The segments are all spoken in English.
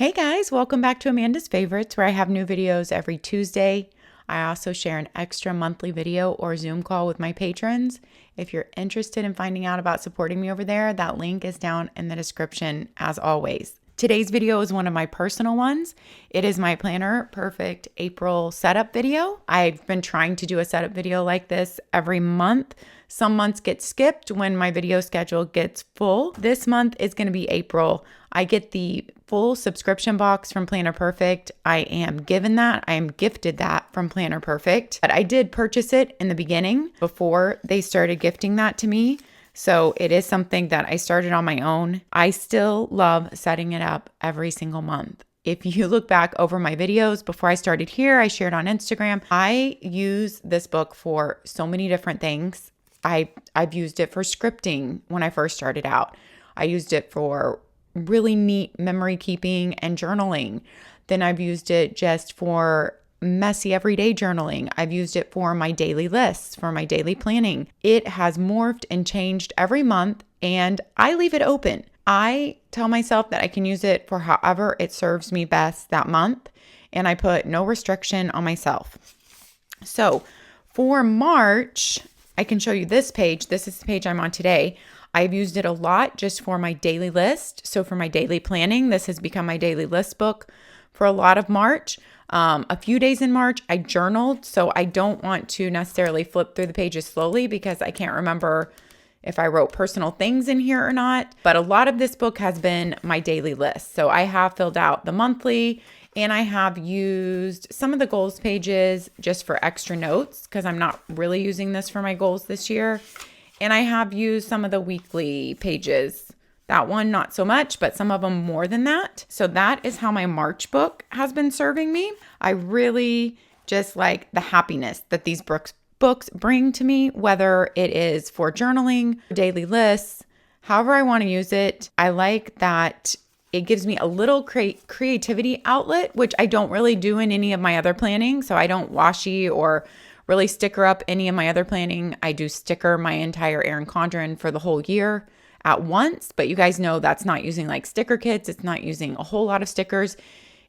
Hey guys, welcome back to Amanda's Favorites, where I have new videos every Tuesday. I also share an extra monthly video or Zoom call with my patrons. If you're interested in finding out about supporting me over there, that link is down in the description as always. Today's video is one of my personal ones. It is my Planner Perfect April setup video. I've been trying to do a setup video like this every month. Some months get skipped when my video schedule gets full. This month is going to be April. I get the full subscription box from Planner Perfect. I am given that. I am gifted that from Planner Perfect. But I did purchase it in the beginning before they started gifting that to me. So it is something that I started on my own. I still love setting it up every single month. If you look back over my videos before I started here, I shared on Instagram. I use this book for so many different things. I've used it for scripting when I first started out. I used it for really neat memory keeping and journaling. Then I've used it just for messy everyday journaling. I've used it for my daily lists, for my daily planning. It has morphed and changed every month, and I leave it open. I tell myself that I can use it for however it serves me best that month, and I put no restriction on myself. So for March, I can show you this page. This is the page I'm on today. I've used it a lot just for my daily list. So for my daily planning, this has become my daily list book for a lot of March. A few days in March, I journaled, so I don't want to necessarily flip through the pages slowly because I can't remember if I wrote personal things in here or not. But a lot of this book has been my daily list. So I have filled out the monthly, and I have used some of the goals pages just for extra notes because I'm not really using this for my goals this year. And I have used some of the weekly pages. That one, not so much, but some of them more than that. So that is how my March book has been serving me. I really just like the happiness that these books bring to me, whether it is for journaling, daily lists, however I want to use it. I like that it gives me a little creativity outlet, which I don't really do in any of my other planning. So I don't washi or really sticker up any of my other planning. I do sticker my entire ERIN CONDREN for the whole year at once, but you guys know that's not using like sticker kits. It's not using a whole lot of stickers.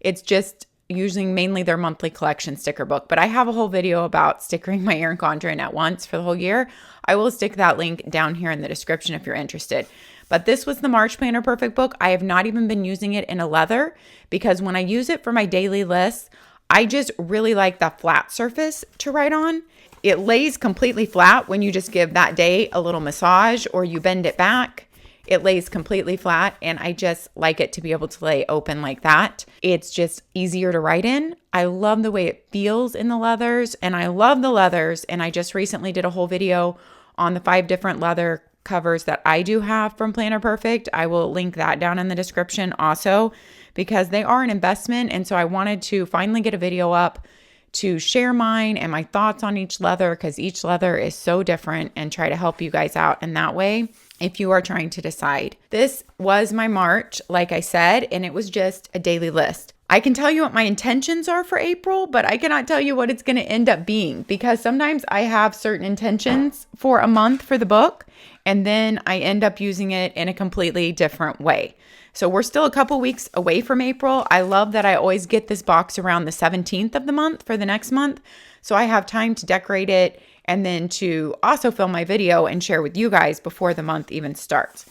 It's just using mainly their monthly collection sticker book. But I have a whole video about stickering my ERIN CONDREN at once for the whole year. I will stick that link down here in the description if you're interested. But this was the March Planner Perfect book. I have not even been using it in a leather because when I use it for my daily lists, I just really like the flat surface to write on. It lays completely flat when you just give that day a little massage or you bend it back. It lays completely flat, and I just like it to be able to lay open like that. It's just easier to write in. I love the way it feels in the leathers, and I love the leathers, and I just recently did a whole video on the 5 different leather covers that I do have from Planner Perfect. I will link that down in the description also because they are an investment, and so I wanted to finally get a video up to share mine and my thoughts on each leather because each leather is so different and try to help you guys out in that way if you are trying to decide. This was my March, like I said, and it was just a daily list. I can tell you what my intentions are for April, but I cannot tell you what it's going to end up being because sometimes I have certain intentions for a month for the book and then I end up using it in a completely different way. So we're still a couple weeks away from April. I love that I always get this box around the 17th of the month for the next month. So I have time to decorate it and then to also film my video and share with you guys before the month even starts.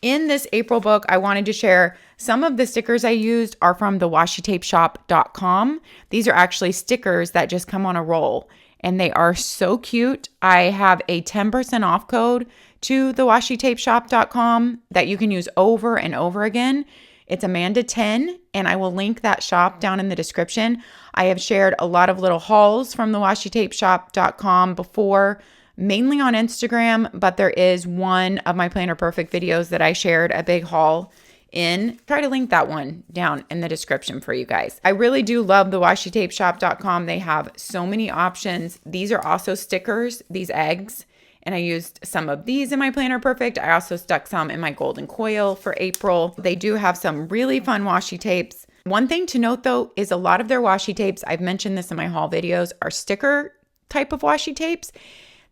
In this April book, I wanted to share some of the stickers I used are from the washitapeshop.com. These are actually stickers that just come on a roll and they are so cute. I have a 10% off code to the washitapeshop.com that you can use over and over again. It's Amanda10, and I will link that shop down in the description. I have shared a lot of little hauls from the washitapeshop.com before, mainly on Instagram, but there is one of my Planner Perfect videos that I shared a big haul in. Try to link that one down in the description for you guys. I really do love the washitapeshop.com. They have so many options. These are also stickers, these eggs. And I used some of these in my Planner Perfect. I also stuck some in my golden coil for April. They do have some really fun washi tapes. One thing to note though is a lot of their washi tapes, I've mentioned this in my haul videos, are sticker type of washi tapes.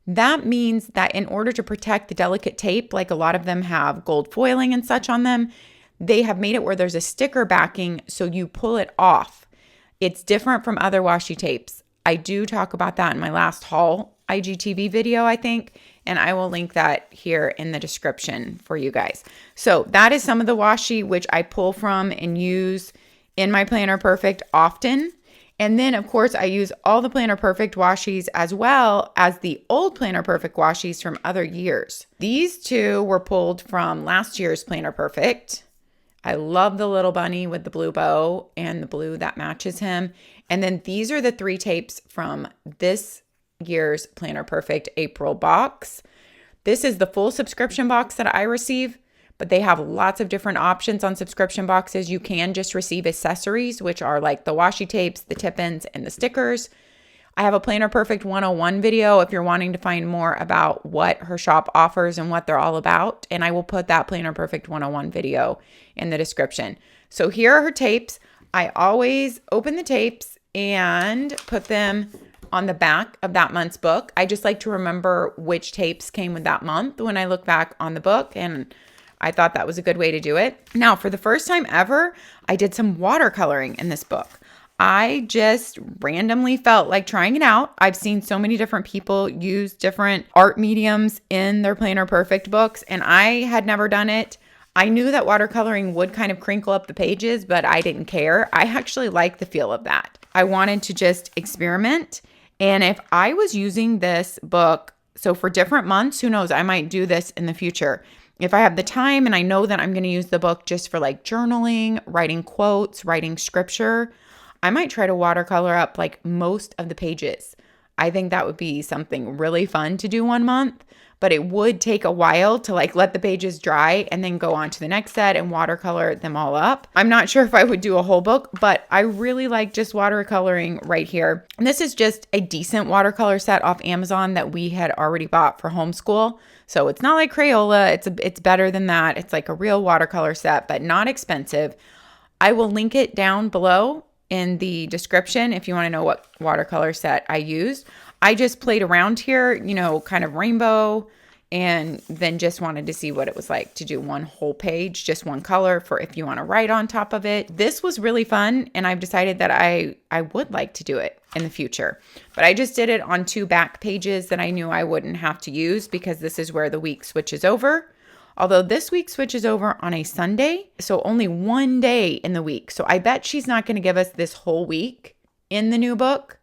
That means that in order to protect the delicate tape, like a lot of them have gold foiling and such on them, they have made it where there's a sticker backing so you pull it off. It's different from other washi tapes. I do talk about that in my last haul IGTV video, I think, and I will link that here in the description for you guys. So that is some of the washi which I pull from and use in my Planner Perfect often. And then, of course, I use all the Planner Perfect washis as well as the old Planner Perfect washis from other years. These two were pulled from last year's Planner Perfect. I love the little bunny with the blue bow and the blue that matches him. And then these are the 3 tapes from this year's Planner Perfect April box. This is the full subscription box that I receive, but they have lots of different options on subscription boxes. You can just receive accessories, which are like the washi tapes, the tip-ins, and the stickers. I have a Planner Perfect 101 video if you're wanting to find more about what her shop offers and what they're all about. And I will put that Planner Perfect 101 video in the description. So here are her tapes. I always open the tapes and put them on the back of that month's book. I just like to remember which tapes came with that month when I look back on the book, and I thought that was a good way to do it. Now, for the first time ever, I did some watercoloring in this book. I just randomly felt like trying it out. I've seen so many different people use different art mediums in their Planner Perfect books, and I had never done it. I knew that watercoloring would kind of crinkle up the pages, but I didn't care. I actually like the feel of that. I wanted to just experiment. And if I was using this book, so for different months, who knows, I might do this in the future. If I have the time and I know that I'm going to use the book just for like journaling, writing quotes, writing scripture, I might try to watercolor up like most of the pages. I think that would be something really fun to do one month, but it would take a while to like let the pages dry and then go on to the next set and watercolor them all up. I'm not sure if I would do a whole book, but I really like just watercoloring right here. And this is just a decent watercolor set off Amazon that we had already bought for homeschool. So it's not like Crayola. It's better than that. It's like a real watercolor set, but not expensive. I will link it down below in the description if you want to know what watercolor set I used. I just played around here, you know, kind of rainbow, and then just wanted to see what it was like to do one whole page, just one color for if you want to write on top of it. This was really fun, and I've decided that I would like to do it in the future. But I just did it on 2 back pages that I knew I wouldn't have to use because this is where the week switches over. Although this week switches over on a Sunday, so only one day in the week. So I bet she's not going to give us this whole week in the new book.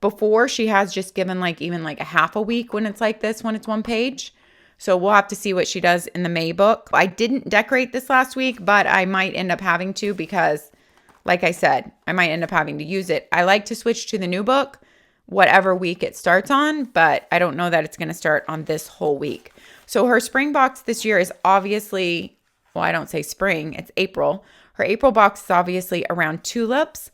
Before, she has just given like even like a half a week when it's like this, when it's one page. So we'll have to see what she does in the May book. I didn't decorate this last week, but I might end up having to because, like I said, I might end up having to use it. I like to switch to the new book whatever week it starts on, but I don't know that it's going to start on this whole week. So her spring box this year is obviously, well, I don't say spring, it's April. Her April box is obviously around tulips.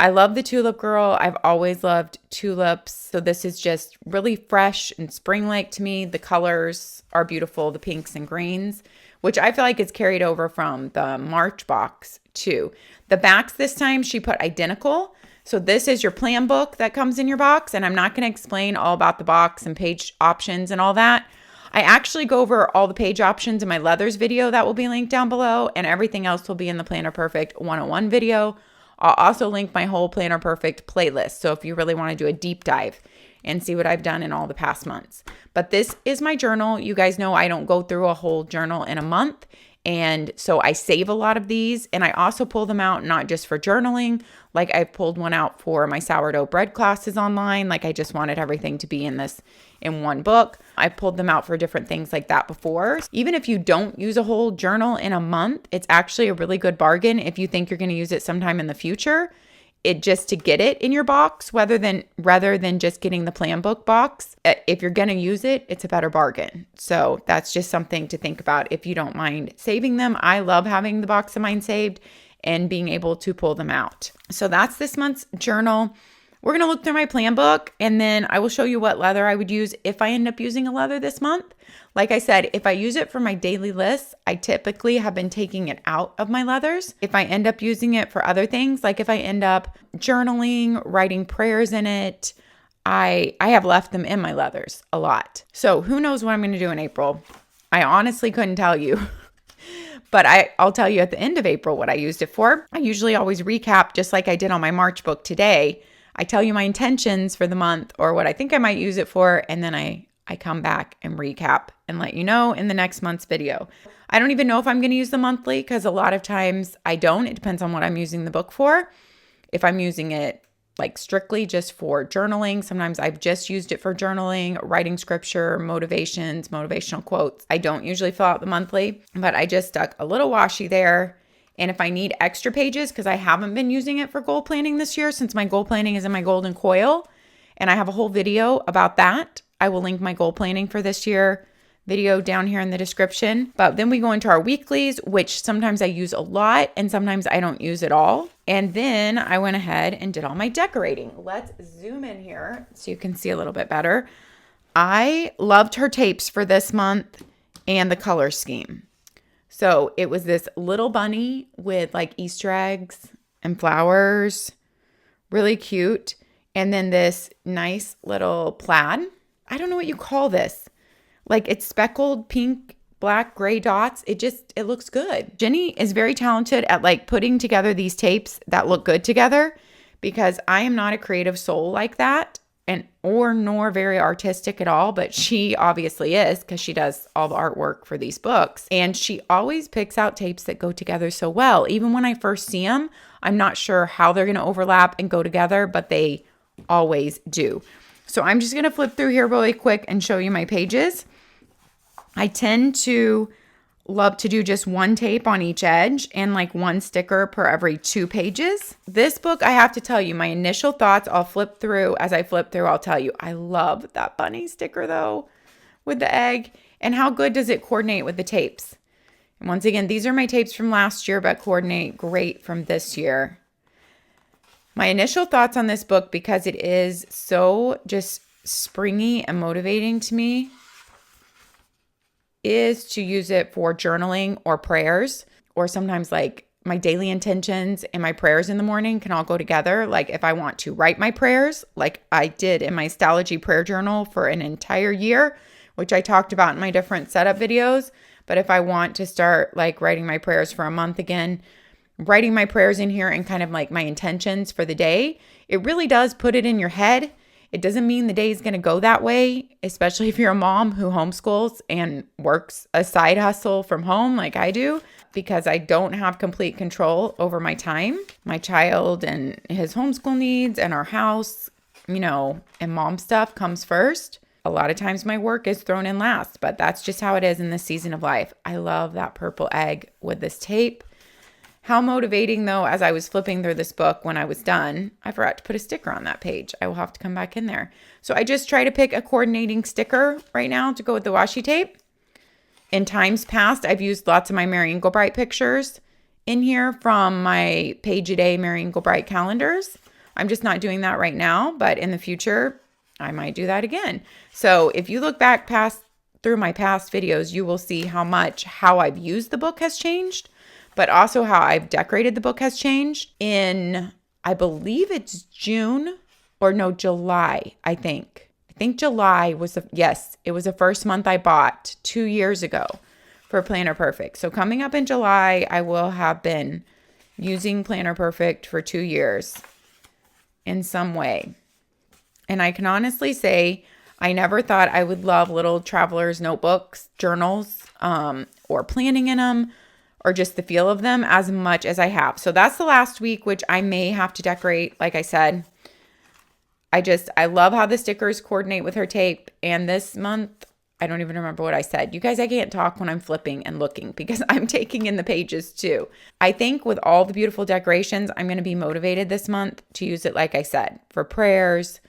I love the tulip girl. I've always loved tulips. So this is just really fresh and spring-like to me. The colors are beautiful, the pinks and greens, which I feel like is carried over from the March box too. The backs this time she put identical. So this is your plan book that comes in your box, and I'm not going to explain all about the box and page options and all that. I actually go over all the page options in my leathers video that will be linked down below, and everything else will be in the Planner Perfect 101 video. I'll also link my whole Planner Perfect playlist, so if you really want to do a deep dive and see what I've done in all the past months. But this is my journal. You guys know I don't go through a whole journal in a month, and so I save a lot of these, and I also pull them out not just for journaling, like I pulled one out for my sourdough bread classes online, like I just wanted everything to be in one book. I pulled them out for different things like that before. Even if you don't use a whole journal in a month, it's actually a really good bargain if you think you're going to use it sometime in the future. It just to get it in your box rather than just getting the plan book box. If you're going to use it, it's a better bargain. So that's just something to think about if you don't mind saving them. I love having the box of mine saved and being able to pull them out. So that's this month's journal. We're going to look through my plan book, and then I will show you what leather I would use if I end up using a leather this month. Like I said, if I use it for my daily lists, I typically have been taking it out of my leathers. If I end up using it for other things, like if I end up journaling, writing prayers in it, I have left them in my leathers a lot. So who knows what I'm going to do in April? I honestly couldn't tell you. But I'll tell you at the end of April what I used it for. I usually always recap just like I did on my March book today. I tell you my intentions for the month or what I think I might use it for, and then I come back and recap and let you know in the next month's video. I don't even know if I'm going to use the monthly because a lot of times I don't. It depends on what I'm using the book for. If I'm using it like strictly just for journaling, sometimes I've just used it for journaling, writing scripture, motivations, motivational quotes. I don't usually fill out the monthly, but I just stuck a little washi there. And if I need extra pages, because I haven't been using it for goal planning this year since my goal planning is in my golden coil, and I have a whole video about that. I will link my goal planning for this year video down here in the description. But then we go into our weeklies, which sometimes I use a lot and sometimes I don't use at all. And then I went ahead and did all my decorating. Let's zoom in here so you can see a little bit better. I loved her tapes for this month and the color scheme. So it was this little bunny with like Easter eggs and flowers, really cute. And then this nice little plaid. I don't know what you call this. Like it's speckled pink, black, gray dots. It looks good. Jenny is very talented at like putting together these tapes that look good together because I am not a creative soul like that nor very artistic at all, but she obviously is because she does all the artwork for these books. And she always picks out tapes that go together so well. Even when I first see them, I'm not sure how they're going to overlap and go together, but they always do. So I'm just going to flip through here really quick and show you my pages. I tend to love to do just one tape on each edge and like one sticker per every 2 pages. This book, I have to tell you, my initial thoughts, I'll flip through. As I flip through, I'll tell you, I love that bunny sticker though with the egg. And how good does it coordinate with the tapes? And once again, these are my tapes from last year, but coordinate great from this year. My initial thoughts on this book, because it is so just springy and motivating to me, is to use it for journaling or prayers, or sometimes like my daily intentions and my prayers in the morning can all go together. Like if I want to write my prayers, like I did in my Stalogy prayer journal for an entire year, which I talked about in my different setup videos. But if I want to start like writing my prayers for a month again, writing my prayers in here and kind of like my intentions for the day, it really does put it in your head. It doesn't mean the day is going to go that way, especially if you're a mom who homeschools and works a side hustle from home like I do, because I don't have complete control over my time, my child and his homeschool needs and our house, and mom stuff comes first. A lot of times my work is thrown in last, but that's just how it is in this season of life. I love that purple egg with this tape. How motivating, though, as I was flipping through this book when I was done, I forgot to put a sticker on that page. I will have to come back in there. So I just try to pick a coordinating sticker right now to go with the washi tape. In times past, I've used lots of my Mary Inglebright pictures in here from my Page a Day Mary Inglebright calendars. I'm just not doing that right now, but in the future, I might do that again. So if you look back through my past videos, you will see how I've used the book has changed, but also how I've decorated the book has changed. I believe it's July, I think. I think July was it was the first month I bought 2 years ago for Planner Perfect. So coming up in July, I will have been using Planner Perfect for 2 years in some way. And I can honestly say I never thought I would love little traveler's notebooks, journals, or planning in them, or just the feel of them as much as I have. So that's the last week, which I may have to decorate. Like I said, I love how the stickers coordinate with her tape. And this month, I don't even remember what I said. You guys, I can't talk when I'm flipping and looking because I'm taking in the pages too. I think with all the beautiful decorations, I'm going to be motivated this month to use it, like I said, for prayers,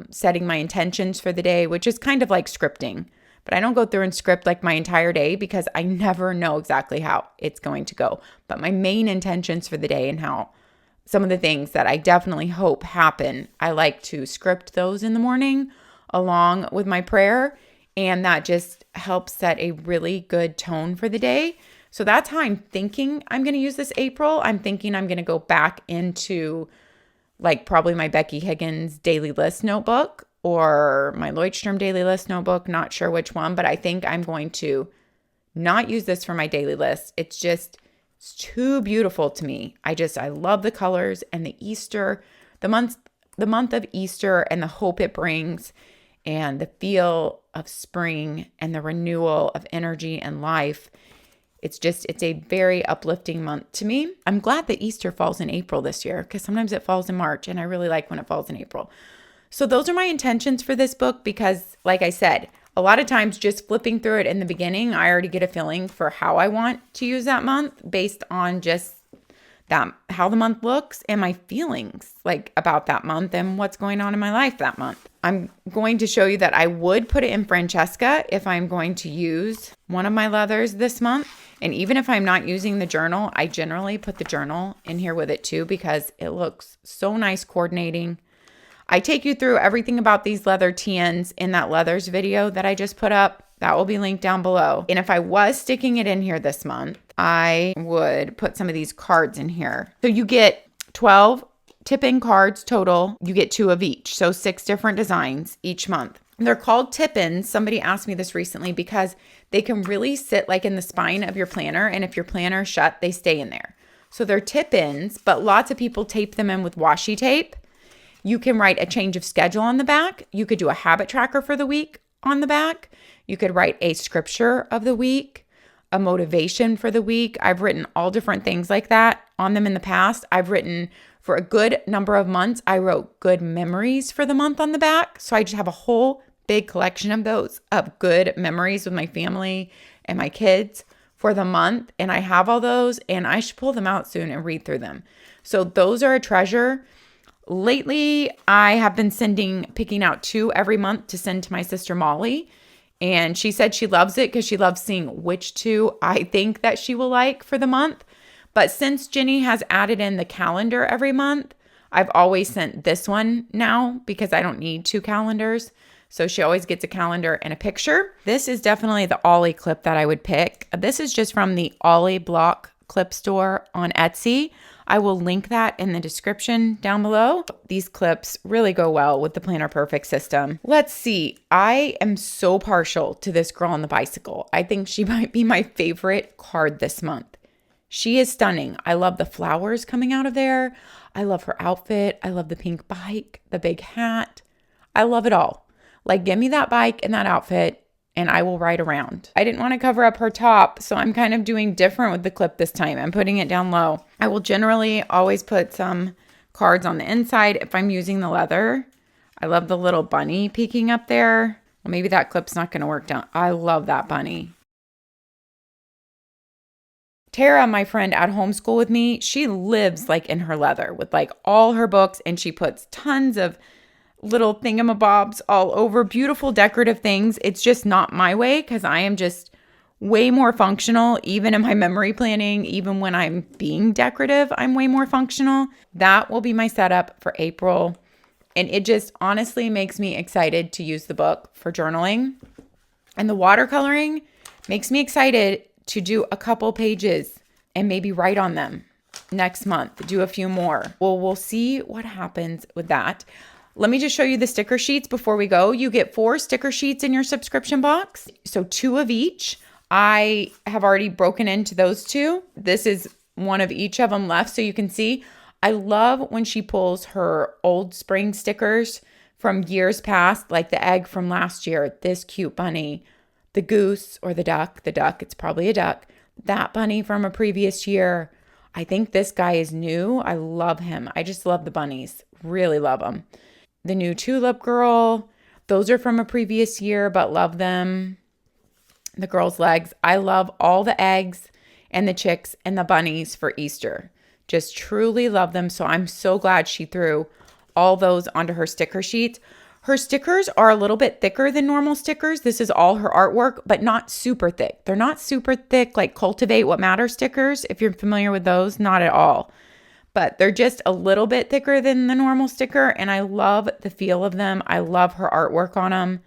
setting my intentions for the day, which is kind of like scripting. But I don't go through and script like my entire day because I never know exactly how it's going to go. But my main intentions for the day and how some of the things that I definitely hope happen, I like to script those in the morning along with my prayer. And that just helps set a really good tone for the day. So that's how I'm thinking I'm going to use this April. I'm thinking I'm going to go back into like probably my Becky Higgins daily list notebook or my Lloydstrom daily list notebook. Not sure which one, but I think I'm going to not use this for my daily list. It's too beautiful to me. I love the colors and the Easter, the month of Easter and the hope it brings and the feel of spring and the renewal of energy and life. It's a very uplifting month to me. I'm glad that Easter falls in April this year because sometimes it falls in March and I really like when it falls in April. So those are my intentions for this book because, like I said, a lot of times just flipping through it in the beginning, I already get a feeling for how I want to use that month based on just how the month looks and my feelings like about that month and what's going on in my life that month. I'm going to show you that I would put it in Francesca if I'm going to use one of my leathers this month. And even if I'm not using the journal, I generally put the journal in here with it too because it looks so nice coordinating. I take you through everything about these leather TNs in that leathers video that I just put up. That will be linked down below. And if I was sticking it in here this month, I would put some of these cards in here. So you get 12 tip-in cards total. You get 2 of each. So 6 different designs each month. They're called tip-ins. Somebody asked me this recently because they can really sit like in the spine of your planner. And if your planner is shut, they stay in there. So they're tip-ins, but lots of people tape them in with washi tape. You can write a change of schedule on the back. You could do a habit tracker for the week on the back. You could write a scripture of the week, a motivation for the week. I've written all different things like that on them in the past. I've written for a good number of months. I wrote good memories for the month on the back. So I just have a whole big collection of those of good memories with my family and my kids for the month. And I have all those and I should pull them out soon and read through them. So those are a treasure. Lately, I have been picking out 2 every month to send to my sister Molly. And she said she loves it because she loves seeing which 2 I think that she will like for the month. But since Jenny has added in the calendar every month, I've always sent this one now because I don't need 2 calendars. So she always gets a calendar and a picture. This is definitely the Ollie clip that I would pick. This is just from the Ollie Block clip store on Etsy. I will link that in the description down below. These clips really go well with the Planner Perfect system. Let's see. I am so partial to this girl on the bicycle. I think she might be my favorite card this month. She is stunning. I love the flowers coming out of there. I love her outfit. I love the pink bike, the big hat. I love it all. Like, give me that bike and that outfit and I will ride around. I didn't want to cover up her top, so I'm kind of doing different with the clip this time. I'm putting it down low. I will generally always put some cards on the inside if I'm using the leather. I love the little bunny peeking up there. Well, maybe that clip's not going to work down. I love that bunny. Tara, my friend at homeschool with me, she lives like in her leather with like all her books and she puts tons of little thingamabobs all over, beautiful decorative things. It's just not my way because I am just way more functional. Even in my memory planning, even when I'm being decorative, I'm way more functional. That will be my setup for April. And it just honestly makes me excited to use the book for journaling. And the watercoloring makes me excited to do a couple pages and maybe write on them next month, do a few more. Well, we'll see what happens with that. Let me just show you the sticker sheets before we go. You get 4 sticker sheets in your subscription box. So 2 of each. I have already broken into those 2. This is one of each of them left so you can see. I love when she pulls her old spring stickers from years past, like the egg from last year, this cute bunny, the goose or the duck, it's probably a duck, that bunny from a previous year. I think this guy is new. I love him. I just love the bunnies. Really love them. The new tulip girl, those are from a previous year, but love them. The girl's legs. I love all the eggs and the chicks and the bunnies for Easter. Just truly love them. So I'm so glad she threw all those onto her sticker sheets. Her stickers are a little bit thicker than normal stickers. This is all her artwork, but not super thick. They're not super thick like Cultivate What Matters stickers. If you're familiar with those, not at all. But they're just a little bit thicker than the normal sticker, and I love the feel of them. I love her artwork on them.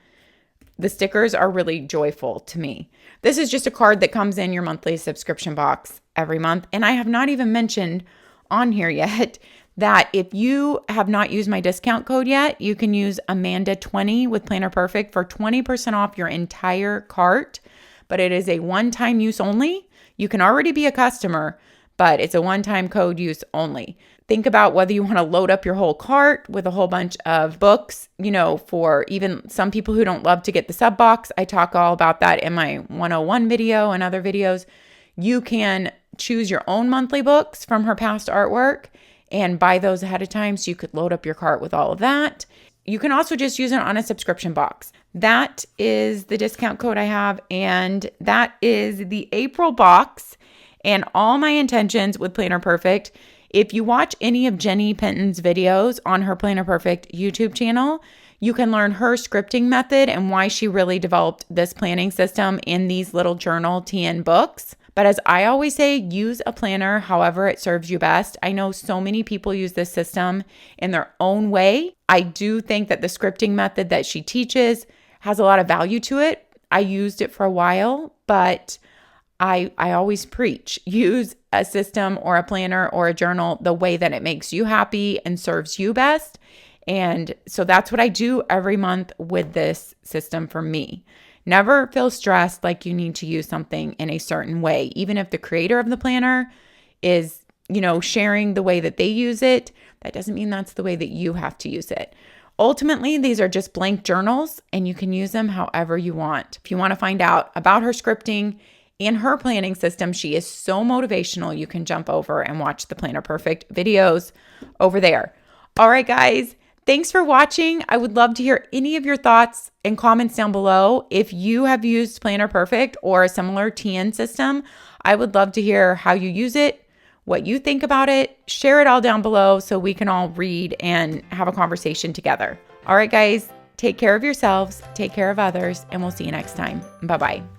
The stickers are really joyful to me. This is just a card that comes in your monthly subscription box every month, and I have not even mentioned on here yet that if you have not used my discount code yet, you can use Amanda20 with Planner Perfect for 20% off your entire cart. but it is a one-time use only. You can already be a customer, but it's a one-time code use only. Think about whether you want to load up your whole cart with a whole bunch of books, for even some people who don't love to get the sub box. I talk all about that in my 101 video and other videos. You can choose your own monthly books from her past artwork and buy those ahead of time so you could load up your cart with all of that. You can also just use it on a subscription box. That is the discount code I have, and that is the April box. And all my intentions with Planner Perfect, if you watch any of Jenny Penton's videos on her Planner Perfect YouTube channel, you can learn her scripting method and why she really developed this planning system in these little journal TN books. But as I always say, use a planner however it serves you best. I know so many people use this system in their own way. I do think that the scripting method that she teaches has a lot of value to it. I used it for a while, but I always preach, use a system or a planner or a journal the way that it makes you happy and serves you best. And so that's what I do every month with this system for me. Never feel stressed like you need to use something in a certain way. Even if the creator of the planner is, sharing the way that they use it, that doesn't mean that's the way that you have to use it. Ultimately, these are just blank journals and you can use them however you want. If you want to find out about her scripting and her planning system, she is so motivational. You can jump over and watch the Planner Perfect videos over there. All right, guys. Thanks for watching. I would love to hear any of your thoughts and comments down below. If you have used Planner Perfect or a similar TN system, I would love to hear how you use it, what you think about it. Share it all down below so we can all read and have a conversation together. All right, guys, take care of yourselves, take care of others, and we'll see you next time. Bye-bye.